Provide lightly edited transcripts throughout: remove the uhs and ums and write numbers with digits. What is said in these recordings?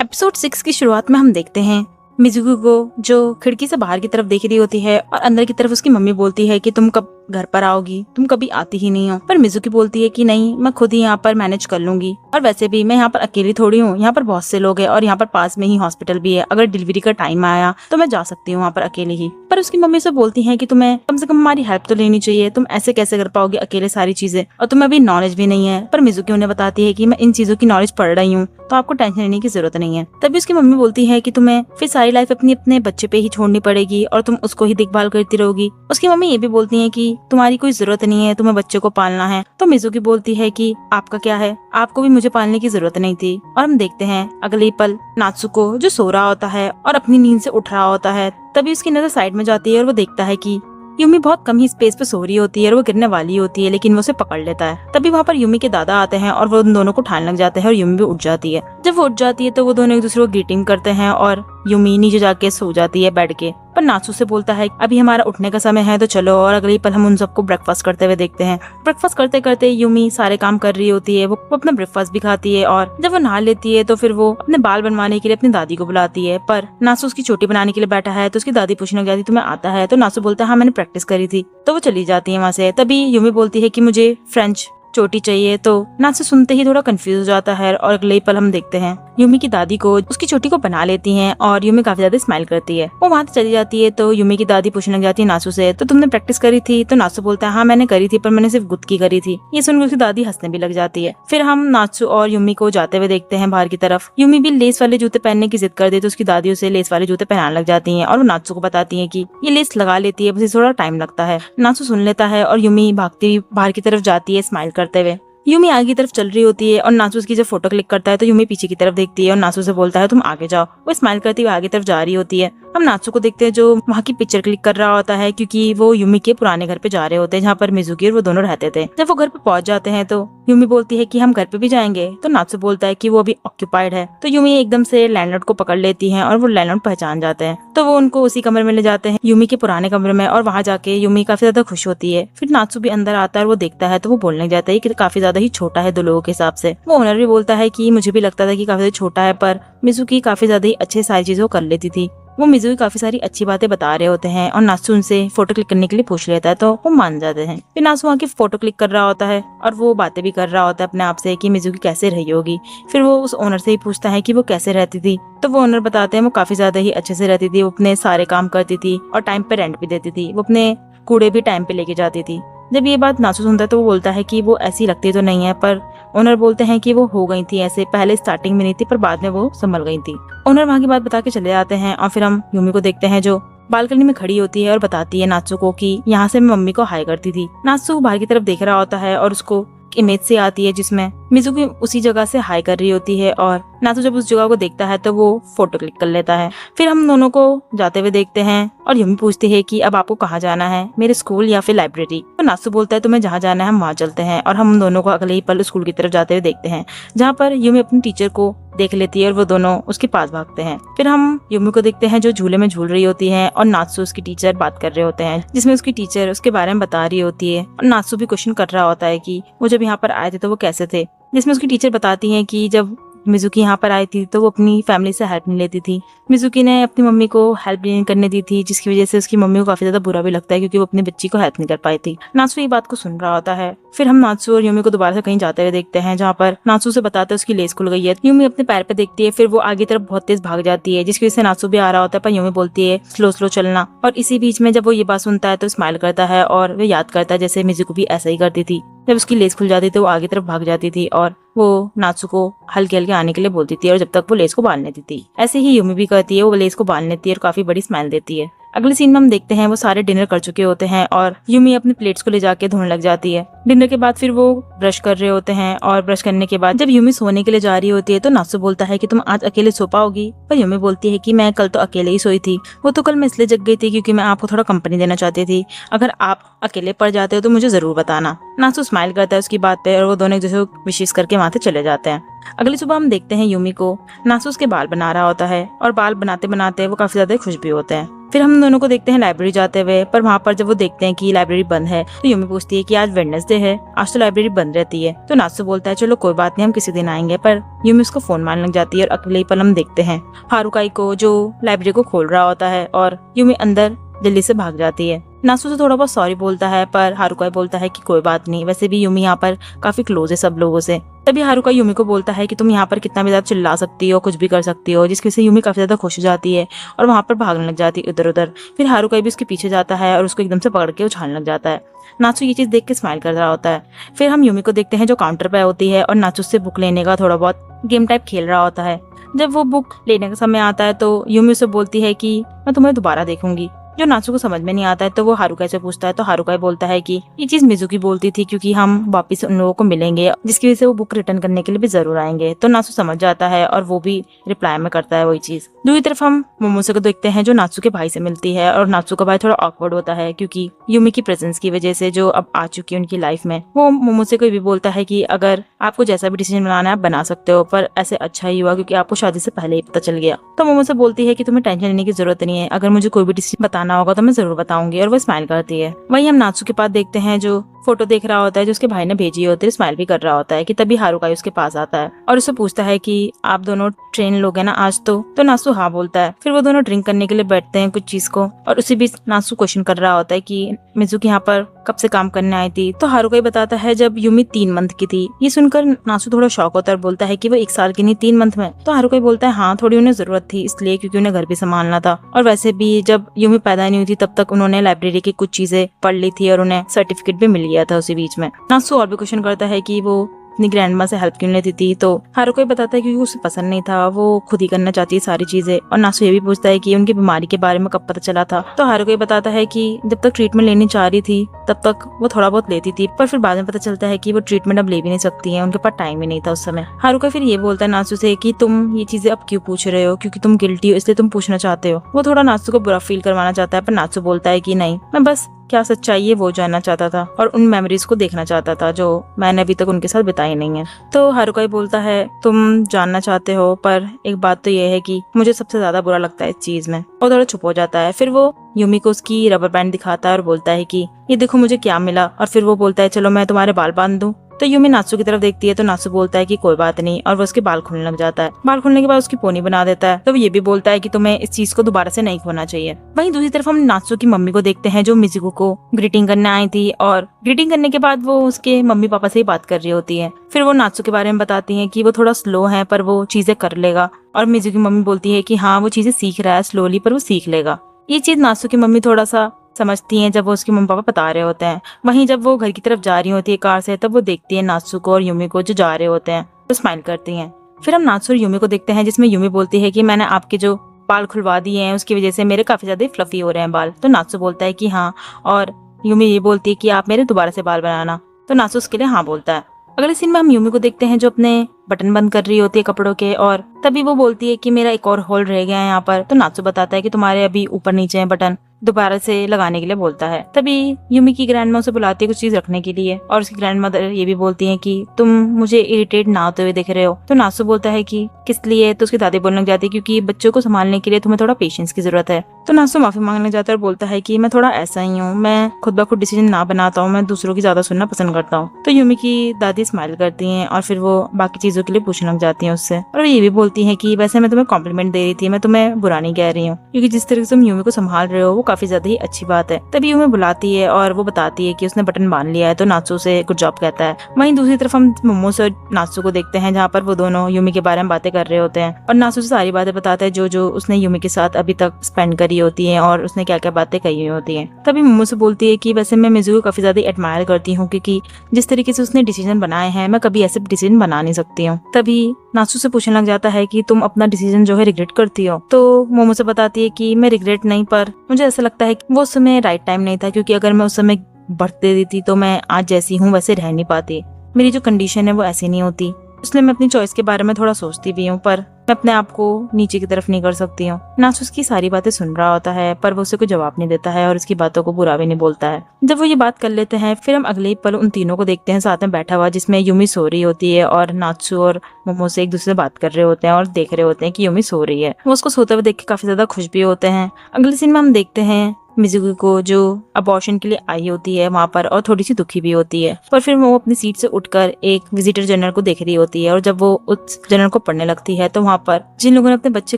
Episode 6 की शुरुआत में हम देखते हैं मिजुकी को जो खिड़की से बाहर की तरफ देख रही होती है और अंदर की तरफ उसकी मम्मी बोलती है कि तुम कब घर पर आओगी, तुम कभी आती ही नहीं हो। पर मिजुकी बोलती है कि नहीं, मैं खुद ही यहाँ पर मैनेज कर लूंगी, और वैसे भी मैं यहाँ पर अकेली थोड़ी हूँ, यहाँ पर बहुत से लोग हैं और यहाँ पर पास में ही हॉस्पिटल भी है, अगर डिलीवरी का टाइम आया तो मैं जा सकती हूँ वहाँ पर अकेले ही। पर उसकी मम्मी से बोलती है कि तुम्हें कम से कम हमारी हेल्प तो लेनी चाहिए, तुम ऐसे कैसे कर पाओगे अकेले सारी चीजें, और तुम्हें अभी नॉलेज भी नहीं है। पर मिजुकी उन्हें बताती है कि मैं इन चीजों की नॉलेज पढ़ रही हूँ, तो आपको टेंशन लेने की जरूरत नहीं है। तभी उसकी मम्मी बोलती है कि तुम्हें फिर सारी लाइफ अपने बच्चे पे ही छोड़नी पड़ेगी और तुम उसको ही देखभाल करती रहोगी। उसकी मम्मी ये भी बोलती है कि तुम्हारी कोई जरूरत नहीं है, तुम्हें बच्चे को पालना है। तो मिजुकी बोलती है कि आपका क्या है, आपको भी मुझे पालने की जरूरत नहीं थी। और हम देखते हैं अगले ही पल नात्सुको जो सो रहा होता है और अपनी नींद से उठ रहा होता है। तभी उसकी नजर साइड में जाती है और वो देखता है कि यूमी बहुत कम ही स्पेस पे सो रही होती है और वो गिरने वाली होती है, लेकिन वो उसे पकड़ लेता है। तभी वहाँ पर यूमी के दादा आते हैं और वो उन दोनों को उठाने लग जाते हैं और यूमी भी उठ जाती है। जब वो उठ जाती है तो वो दोनों एक दूसरे को ग्रीटिंग करते हैं और यूमी नीचे जाके सो जाती है बेड के। पर नात्सु से बोलता है अभी हमारा उठने का समय है तो चलो, और अगले पल हम उन सबको ब्रेकफास्ट करते हुए देखते हैं। ब्रेकफास्ट करते करते यूमी सारे काम कर रही होती है, वो अपना ब्रेकफास्ट भी खाती है और जब वो नहा लेती है तो फिर वो अपने बाल बनवाने के लिए अपनी दादी को बुलाती है। पर नात्सु उसकी चोटी बनाने के लिए बैठा है तो उसकी दादी पूछने लग जाती तुम्हें आता है, तो नात्सु बोलता है हाँ मैंने प्रैक्टिस करी थी। तो वो चली जाती है वहाँ से। तभी यूमी बोलती है कि मुझे फ्रेंच चोटी चाहिए, तो नात्सु सुनते ही थोड़ा कंफ्यूज हो जाता है और अगले पल हम देखते हैं यूमी की दादी को उसकी चोटी को बना लेती हैं और यूमी काफी ज्यादा स्माइल करती है। वो वहाँ चली जाती है तो यूमी की दादी पूछने लग जाती है नात्सु से तो तुमने प्रैक्टिस करी थी, तो नात्सु बोलता है हाँ मैंने करी थी पर मैंने सिर्फ गुद की करी थी। ये सुनकर उसकी दादी हंसने भी लग जाती है। फिर हम नात्सु और यूमी को जाते हुए देखते हैं बाहर की तरफ। यूमी भी लेस वाले जूते पहनने की जिद कर दे तो उसकी दादी उसे लेस वाले जूते पहनाने लग जाती है और वो नात्सु को बताती है कि ये लेस लगा लेती है, बस थोड़ा टाइम लगता है। नात्सु सुन लेता है और यूमी भागती बाहर की तरफ जाती है स्माइल करते हुए। यूमी आगे की तरफ चल रही होती है और नात्सु उसकी जब फोटो क्लिक करता है तो यूमी पीछे की तरफ देखती है और नात्सु से बोलता है तुम आगे जाओ। वो स्माइल करती हुई आगे तरफ जा रही होती है। हम नात्सु को देखते हैं जो वहाँ की पिक्चर क्लिक कर रहा होता है क्योंकि वो यूमी के पुराने घर पे जा रहे होते हैं जहाँ पर मिजुकी और वो दोनों रहते थे। जब वो घर पे पहुंच जाते हैं तो यूमी बोलती है कि हम घर पे भी जाएंगे, तो नात्सु बोलता है कि वो अभी ऑक्यूपाइड है। तो यूमी एकदम से लैंडलॉर्ड को पकड़ लेती है और वो लैंडलॉर्ड पहचान जाते हैं, तो वो उनको उसी कमरे में ले जाते हैं यूमी के पुराने कमरे में, और वहाँ जाके यूमी काफी ज्यादा खुश होती है। फिर नात्सु भी अंदर आता है और वो देखता है तो वो बोलने लग जाता है कि काफी ज्यादा ही छोटा है दो लोगों के हिसाब से। वो ओनर भी बोलता है कि मुझे भी लगता था कि काफी ज्यादा छोटा है, पर मिजुकी काफी ज्यादा ही अच्छे सारी चीजों कर लेती थी। वो मिजुकी काफी सारी अच्छी बातें बता रहे होते हैं और नात्सु उनसे फोटो क्लिक करने के लिए पूछ लेता है तो वो मान जाते हैं। फिर नात्सु वहाँ की फोटो क्लिक कर रहा होता है और वो बातें भी कर रहा होता है अपने आप से कि मिजुकी कैसे रही होगी। फिर वो उस ओनर से ही पूछता है कि वो कैसे रहती थी, तो वो ओनर बताते हैं वो काफी ज्यादा ही अच्छे से रहती थी, वो अपने सारे काम करती थी और टाइम पे रेंट भी देती थी, वो अपने कूड़े भी टाइम पे लेके जाती थी। जब ये बात नात्सु सुनता है तो वो बोलता है कि वो ऐसी लगती तो नहीं है, पर ओनर बोलते हैं कि वो हो गई थी ऐसे, पहले स्टार्टिंग में नहीं थी पर बाद में वो संभल गई थी। ओनर वहाँ की बात बता के चले जाते हैं और फिर हम यूमी को देखते हैं जो बालकनी में खड़ी होती है और बताती है नात्सु को कि यहाँ से मैं मम्मी को हाई करती थी। नात्सु बाहर की तरफ देख रहा होता है और उसको इमेज से आती है जिसमें मिजुकी उसी जगह से हाई कर रही होती है और नात्सु जब उस जगह को देखता है तो वो फोटो क्लिक कर लेता है। फिर हम दोनों को जाते हुए देखते हैं और यूमी पूछती है कि अब आपको कहाँ जाना है, मेरे स्कूल या फिर लाइब्रेरी। तो नात्सु बोलता है तुम्हें जहाँ जाना है हम वहाँ चलते हैं, और हम दोनों को अगले ही पल स्कूल की तरफ जाते हुए देखते हैं जहाँ पर यूमी अपनी टीचर को देख लेती है और वो दोनों उसके पास भागते हैं। फिर हम यूमी को देखते हैं जो झूले में झूल रही होती है और नात्सु उसकी टीचर बात कर रहे होते हैं जिसमें उसकी टीचर उसके बारे में बता रही होती है और नात्सु भी क्वेश्चन कर रहा होता है कि वो जब यहाँ पर आए थे तो वो कैसे थे, जिसमें उसकी टीचर बताती है कि जब मिजुकी यहाँ पर आई थी तो वो अपनी फैमिली से हेल्प नहीं लेती थी। मिजुकी ने अपनी मम्मी को हेल्प नहीं करने दी थी जिसकी वजह से उसकी मम्मी को काफी ज्यादा बुरा भी लगता है क्योंकि वो अपनी बच्ची को हेल्प नहीं कर पाई थी। नात्सु ये बात को सुन रहा होता है। फिर हम नात्सु और यूमी को दोबारा से कहीं जाते हुए देखते हैं जहाँ पर नात्सु से बताते हैं उसकी लेस खुल गई है। यूमी अपने पैर पे देखती है, फिर वो आगे तरफ बहुत तेज भाग जाती है जिसकी वजह से नात्सु भी आ रहा होता है, पर यूमी बोलती है स्लो स्लो चलना। और इसी बीच में जब वो ये बात सुनता है तो स्माइल करता है और वो याद करता है जैसे मिजुकी भी ऐसा ही करती थी, जब उसकी लेस खुल जाती थी वो आगे तरफ भाग जाती थी और वो नात्सु को हल्के हल्के आने के लिए बोलती थी और जब तक वो लेस को बांध लेती थी। ऐसे ही यूमी भी करती है, वो लेस को बांध लेती है और काफी बड़ी स्माइल देती है। अगले सीन में हम देखते हैं वो सारे डिनर कर चुके होते हैं और यूमी अपनी प्लेट्स को ले जाके धोने लग जाती है। डिनर के बाद फिर वो ब्रश कर रहे होते हैं और ब्रश करने के बाद जब यूमी सोने के लिए जा रही होती है तो नात्सु बोलता है कि तुम आज अकेले सो पाओगी, पर यूमी बोलती है कि मैं कल तो अकेले ही सोई थी, वो तो कल मैं इसलिए जग गई थी क्योंकि मैं आपको थोड़ा कंपनी देना चाहती थी, अगर आप अकेले पड़ जाते हो तो मुझे जरूर बताना। नात्सु स्माइल करता है उसकी बात पे और वो दोनों एक दूसरे को विशेष करके वहाँ से चले जाते हैं। अगली सुबह हम देखते हैं यूमी को नात्सु उसके बाल बना रहा होता है और बाल बनाते बनाते वो काफी ज्यादा खुश भी होते हैं। फिर हम दोनों को देखते हैं लाइब्रेरी जाते हुए, पर वहाँ पर जब वो देखते हैं कि लाइब्रेरी बंद है तो यूमी पूछती है कि आज वेडनेसडे है, आज तो लाइब्रेरी बंद रहती है। तो नात्सु बोलता है चलो कोई बात नहीं, हम किसी दिन आएंगे, पर यूमी उसको फोन मारने लग जाती है और अगले पल हम देखते हैं हारुकाई को जो लाइब्रेरी को खोल रहा होता है और यूमी अंदर जल्दी से भाग जाती है। नात्सु से थोड़ा बहुत सॉरी बोलता है, पर हारुकाई बोलता है कि कोई बात नहीं, वैसे भी यूमी यहाँ पर काफी क्लोज है सब लोगों से। तभी हारुकाई यूमी को बोलता है कि तुम यहाँ पर कितना भी ज्यादा चिल्ला सकती हो, कुछ भी कर सकती हो, जिसकी वजह से यूमी काफी ज्यादा खुश हो जाती है और वहाँ पर भागने लग जाती है इधर उधर। फिर हारुकाई भी उसके पीछे जाता है और उसको एकदम से पकड़ के उछालने लग जाता है। नात्सु ये चीज देख के स्माइल कर रहा होता है। फिर हम यूमी को देखते हैं जो काउंटर पे होती है और नात्सु से बुक लेने का थोड़ा बहुत गेम टाइप खेल रहा होता है। जब वो बुक लेने का समय आता है तो यूमी उसे बोलती है कि मैं तुम्हें दोबारा देखूंगी। जो नात्सु को समझ में नहीं आता है तो वो हारुकाई से पूछता है, तो हारुकाई बोलता है कि ये चीज मिजुकी बोलती थी क्योंकि हम वापस उन लोगों को मिलेंगे, जिसकी वजह से वो बुक रिटर्न करने के लिए भी जरूर आएंगे। तो नात्सु समझ जाता है और वो भी रिप्लाई में करता है वही चीज। दूसरी तरफ हम मोमोसे को देखते हैं जो नात्सु के भाई से मिलती है और नात्सु का भाई थोड़ा ऑकवर्ड होता है क्योंकि यूमी की प्रेजेंस की वजह से जो अब आ चुकी है उनकी लाइफ में। वो मोमोसे को भी बोलता है कि अगर आपको जैसा भी डिसीजन बनाना है आप बना सकते हो, पर ऐसे अच्छा ही हुआ क्योंकि आपको शादी से पहले ही पता चल गया। तो मोमोसे बोलती है कि तुम्हें टेंशन लेने की जरूरत नहीं है, अगर मुझे कोई भी डिसीजन बताना होगा तो मैं जरूर बताऊंगी, और वो स्माइल करती है। वहीं हम नात्सु के पास देखते हैं जो फोटो देख रहा होता है जो उसके भाई ने भेजी होती है, स्माइल भी कर रहा होता है कि तभी हारुकाई उसके पास आता है और उससे पूछता है कि आप दोनों ट्रेन लोगे ना आज तो नात्सु हाँ बोलता है। फिर वो दोनों ड्रिंक करने के लिए बैठते हैं कुछ चीज को और उसी बीच नात्सु क्वेश्चन कर रहा होता है कि मिजुकी यहाँ पर कब से काम करने आई थी। तो हारुकाई बताता है जब यूमी 3 मंथ की थी। ये सुनकर नात्सु थोड़ा शॉक होता है और बोलता है कि वो 1 साल की नहीं 3 मंथ में। तो हारुकाई बोलता है हाँ थोड़ी उन्हें जरूरत थी इसलिए क्योंकि उन्हें घर भी संभालना था, और वैसे भी जब यूमी पैदा नहीं हुई थी तब तक उन्होंने लाइब्रेरी की कुछ चीजें पढ़ ली थी और उन्हें सर्टिफिकेट भी मिल गया था उसी बीच में। नात्सु और भी क्वेश्चन करता है कि वो अपनी ग्रैंडमा से हेल्प क्यों लेती थी। तो हारुकाई बताता है क्योंकि उसे पसंद नहीं था, वो खुद ही करना चाहती है सारी चीजें। और नात्सु ये भी पूछता है कि उनकी बीमारी के बारे में कब पता चला था। तो हारुकाई बताता है कि जब तक ट्रीटमेंट लेनी चाह रही थी तब तक वो थोड़ा बहुत लेती थी, पर फिर बाद में पता चलता है कि वो ट्रीटमेंट अब ले भी नहीं सकती है, उनके पास टाइम ही नहीं था उस समय। हारुकाई फिर ये बोलता है नात्सु से कि तुम ये चीजें अब क्यों पूछ रहे हो, क्योंकि तुम गिल्टी हो इसलिए तुम पूछना चाहते हो। वो थोड़ा नात्सु को बुरा फील करवाना चाहता है, पर नात्सु बोलता है कि नहीं, मैं बस क्या सच्चाई है वो जानना चाहता था और उन मेमोरीज को देखना चाहता था जो मैंने अभी तक उनके साथ बिताई नहीं है। तो हारुकाई बोलता है तुम जानना चाहते हो, पर एक बात तो ये है कि मुझे सबसे ज्यादा बुरा लगता है इस चीज में। और थोड़ा चुप हो जाता है। फिर वो यूमी को उसकी रबर बैंड दिखाता है और बोलता है कि ये देखो मुझे क्या मिला, और फिर वो बोलता है चलो मैं तुम्हारे बाल बांध दूं। तो यूमी नात्सु की तरफ देखती है तो नात्सु बोलता है कि कोई बात नहीं, और वो उसके बाल खोलने लग जाता है। बाल खोलने के बाद उसकी पोनी बना देता है। तो वो ये भी बोलता है कि तुम्हें इस चीज को दोबारा से नहीं खोना चाहिए। वहीं दूसरी तरफ हम नात्सु की मम्मी को देखते हैं जो मिजुको को ग्रीटिंग करने आई थी, और ग्रीटिंग करने के बाद वो उसके मम्मी पापा से ही बात कर रही होती है। फिर वो नात्सु के बारे में बताती है कि वो थोड़ा स्लो है पर वो चीजें कर लेगा, और मिजुकी की मम्मी बोलती है कि हाँ वो चीजें सीख रहा है स्लोली पर वो सीख लेगा। ये चीज नात्सु की मम्मी थोड़ा सा समझती हैं जब वो उसके मम्मी पापा बता रहे होते हैं। वहीं जब वो घर की तरफ जा रही होती है कार से, तब वो देखती है नात्सु को और यूमी को जो जा रहे होते हैं, तो स्माइल करती हैं। फिर हम नात्सु और यूमी को देखते हैं जिसमें यूमी बोलती है कि मैंने आपके जो बाल खुलवा दिए हैं उसकी वजह से मेरे काफी ज्यादा फ्लफी हो रहे हैं बाल। तो नात्सु बोलता है कि हाँ, और यूमी ये बोलती है कि आप मेरे दोबारा से बाल बनाना। तो नात्सु उसके लिए हाँ बोलता है। अगले सीन में हम यूमी को देखते हैं जो अपने बटन बंद कर रही होती है कपड़ों के, और तभी वो बोलती है कि मेरा एक और होल रह गया है यहाँ पर। तो नात्सु बताता है कि तुम्हारे अभी ऊपर नीचे हैं बटन, दोबारा से लगाने के लिए बोलता है। तभी यूमी की ग्रैंडमा उसे बुलाती है कुछ चीज रखने के लिए, और उसकी ग्रैंड मदर ये भी बोलती है कि तुम मुझे इरिटेट ना होते हुए दिख रहे हो। तो नात्सु बोलता है कि किस लिए। तो उसकी दादी बोलने लग जाती है क्योंकि बच्चों को संभालने के लिए तुम्हें थोड़ा पेशेंस की जरूरत है। तो नात्सु माफी मांगने जाता है और बोलता है कि मैं थोड़ा ऐसा ही हूँ, मैं खुद ब खुद डिसीजन ना बनाता हूँ, मैं दूसरों की ज्यादा सुनना पसंद करता हूँ। तो यूमी की दादी स्माइल करती है और फिर वो बाकी चीजों के लिए पूछने लग जाती है उससे, और ये भी बोलती है कि वैसे मैं तुम्हें कॉम्प्लीमेंट दे रही थी, मैं तुम्हें बुरा नहीं कह रही हूँ, क्योंकि जिस तरह से तुम यूमी को संभाल रहे हो वो काफी ज्यादा ही अच्छी बात है। तभी यूमी बुलाती है और वो बताती है कि उसने बटन बांध लिया है। तो नात्सु से गुड जॉब कहता है। वहीं दूसरी तरफ हम मोमोसे और नात्सु को देखते हैं जहाँ पर वो दोनों यूमी के बारे में बातें कर रहे होते हैं, और नात्सु से सारी बातें बताता है जो उसने यूमी के साथ अभी तक स्पेंड करी होती है और उसने क्या क्या बातें कही हुई होती है। तभी मोमोसे बोलती है कि वैसे मैं मिजुकी को काफी ज्यादा एडमायर करती हूँ क्योंकि जिस तरीके से उसने डिसीजन बनाए हैं मैं कभी ऐसे डिसीजन बना नहीं सकती हूँ। तभी नात्सु से पूछने लग जाता है कि तुम अपना डिसीजन जो है रिग्रेट करती हो। तो मोमोसे बताती है कि मैं रिग्रेट नहीं, पर मुझे ऐसा लगता है कि वो उस समय राइट टाइम नहीं था, क्योंकि अगर मैं उस समय बर्थ दे देती तो मैं आज जैसी हूँ वैसे रह नहीं पाती, मेरी जो कंडीशन है वो ऐसी नहीं होती। इसलिए मैं अपनी चॉइस के बारे में थोड़ा सोचती भी हूँ, पर मैं अपने आप को नीचे की तरफ नहीं कर सकती हूँ। नासु उसकी सारी बातें सुन रहा होता है पर वो उसे कोई जवाब नहीं देता है और उसकी बातों को बुरा भी नहीं बोलता है। जब वो ये बात कर लेते हैं फिर हम अगले ही पल उन तीनों को देखते हैं साथ में बैठा हुआ, जिसमें यूमी सो रही होती है और नात्सु और मोमोसे एक दूसरे से बात कर रहे होते हैं और देख रहे होते हैं कि यूमी सो रही है। वो उसको सोते हुए देख के काफी ज्यादा खुश भी होते हैं। अगले सीन में हम देखते हैं मिजुकी को जो अबॉर्शन के लिए आई होती है वहाँ पर और थोड़ी सी दुखी भी होती है, पर फिर वो अपनी सीट से उठकर एक विजिटर जनरल को देख रही होती है और जब वो उस जनरल को पढ़ने लगती है तो वहाँ पर जिन लोगों ने अपने बच्चे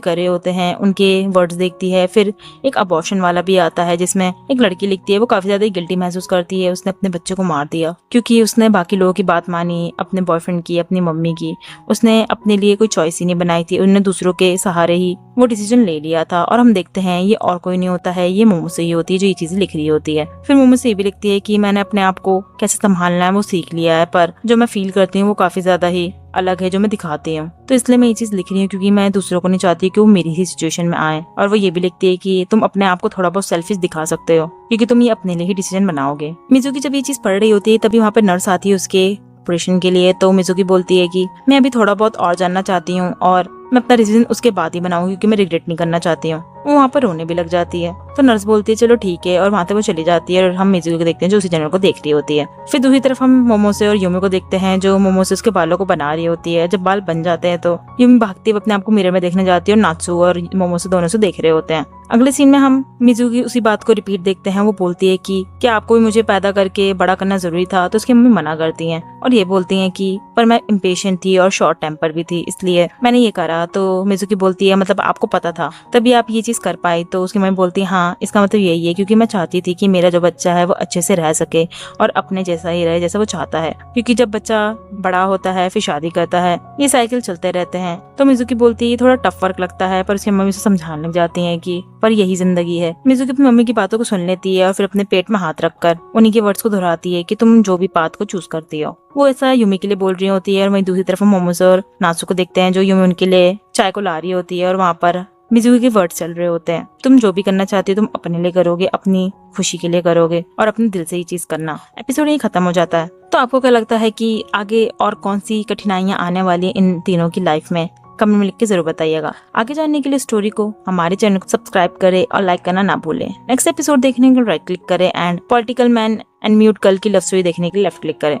करे होते हैं उनके वर्ड्स देखती है। फिर एक अबॉर्शन वाला भी आता है जिसमें एक लड़की लिखती है वो काफी ज्यादा गिल्टी महसूस करती है, उसने अपने बच्चे को मार दिया क्योंकि उसने बाकी लोगों की बात मानी, अपने बॉयफ्रेंड की, अपनी मम्मी की। उसने अपने लिए कोई चॉइस ही नहीं बनाई थी, उन्होंने दूसरों के सहारे ही वो डिसीजन ले लिया था। और हम देखते हैं ये और कोई नहीं होता है, ये मोमो से ही होती है जो ये चीजें लिख रही होती है। फिर मोमो से ये भी लिखती है कि मैंने अपने आप को कैसे संभालना है वो सीख लिया है, पर जो मैं फील करती हूँ वो काफी ज्यादा ही अलग है जो मैं दिखाती हूँ, तो इसलिए मैं ये चीज लिख रही हूँ क्योंकि मैं दूसरों को नहीं चाहती कि वो मेरी ही सिचुएशन में आए। और वो ये भी लिखती है कि तुम अपने आप को थोड़ा बहुत सेल्फिश दिखा सकते हो क्योंकि तुम ये अपने लिए ही डिसीजन बनाओगे। मिजुकी जब ये चीज पढ़ रही होती है तभी वहाँ पे नर्स आती है उसके ऑपरेशन के लिए, तो मिजुकी बोलती है कि मैं अभी थोड़ा बहुत और जानना चाहती हूँ और मैं अपना डिसीजन उसके बाद ही बनाऊंगी क्योंकि मैं रिग्रेट नहीं करना चाहती हूँ। वो वहाँ पर रोने भी लग जाती है तो नर्स बोलती है चलो ठीक है और वहाँ से वो चली जाती है और हम मिजुकी को देखते हैं जो उसी जनरल को देख रही होती है। फिर दूसरी तरफ हम मोमोसे और यूमी को देखते हैं जो मोमोसे उसके बालों को बना रही होती है। जब बाल बन जाते हैं तो यूमी भागती है अपने आप को मिरर में देखने जाती है और नात्सु और मोमोसे दोनों से देख रहे होते हैं। अगले सीन में हम मिजुकी उसी बात को रिपीट देखते हैं। वो बोलती है कि क्या आपको भी मुझे पैदा करके बड़ा करना जरूरी था, तो उसकी मम्मी मना करती हैं और ये बोलती हैं कि पर मैं इम्पेशेंट थी और शॉर्ट टेम्पर भी थी इसलिए मैंने ये करा। तो मिजुकी बोलती है मतलब आपको पता था तभी आप ये चीज कर पाई? तो उसकी मम्मी बोलती है हाँ इसका मतलब यही है क्योंकि मैं चाहती थी कि मेरा जो बच्चा है वो अच्छे से रह सके और अपने जैसा ही रहे जैसा वो चाहता है, क्योंकि जब बच्चा बड़ा होता है फिर शादी करता है ये साइकिल चलते रहते हैं। तो मिजुकी बोलती है थोड़ा टफ वर्क लगता है, पर उसकी मम्मी उसे समझाने लग जाती है कि पर यही जिंदगी है। मिजुकी अपनी मम्मी की बातों को सुन लेती है और फिर अपने पेट में हाथ रखकर उन्हीं के वर्ड्स को दोहराती है कि तुम जो भी पाथ को चूज करती हो। वो ऐसा यूमी के लिए बोल रही होती है और वहीं दूसरी तरफ हम मोमोसे और नात्सु को देखते हैं जो यूमी उनके लिए चाय को ला रही होती है और वहाँ पर मिजुकी के वर्ड्स चल रहे होते हैं, तुम जो भी करना चाहती हो तुम अपने लिए करोगे, अपनी खुशी के लिए करोगे और अपने दिल से ही चीज करना। एपिसोड यही खत्म हो जाता है। तो आपको क्या लगता है कि आगे और कौन सी कठिनाइयां आने वाली है इन तीनों की लाइफ में? कमेंट में लिख के जरूर बताइएगा। आगे जानने के लिए स्टोरी को हमारे चैनल को सब्सक्राइब करें और लाइक करना ना भूलें। नेक्स्ट एपिसोड देखने के लिए राइट क्लिक करें and political man and mute girl की लव स्टोरी देखने के लिए लेफ्ट क्लिक करें।